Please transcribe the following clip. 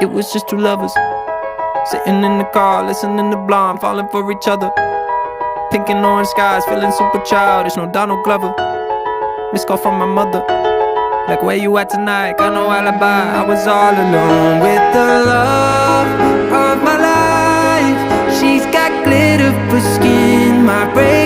It was just two lovers sitting in the car, listening to Blonde, falling for each other. Pink and orange skies, feeling super childish. No Donald Glover. Missed call from my mother, like, where you at tonight? Got no alibi. I was all alone with the love of my life. She's got glitter for skin, my brain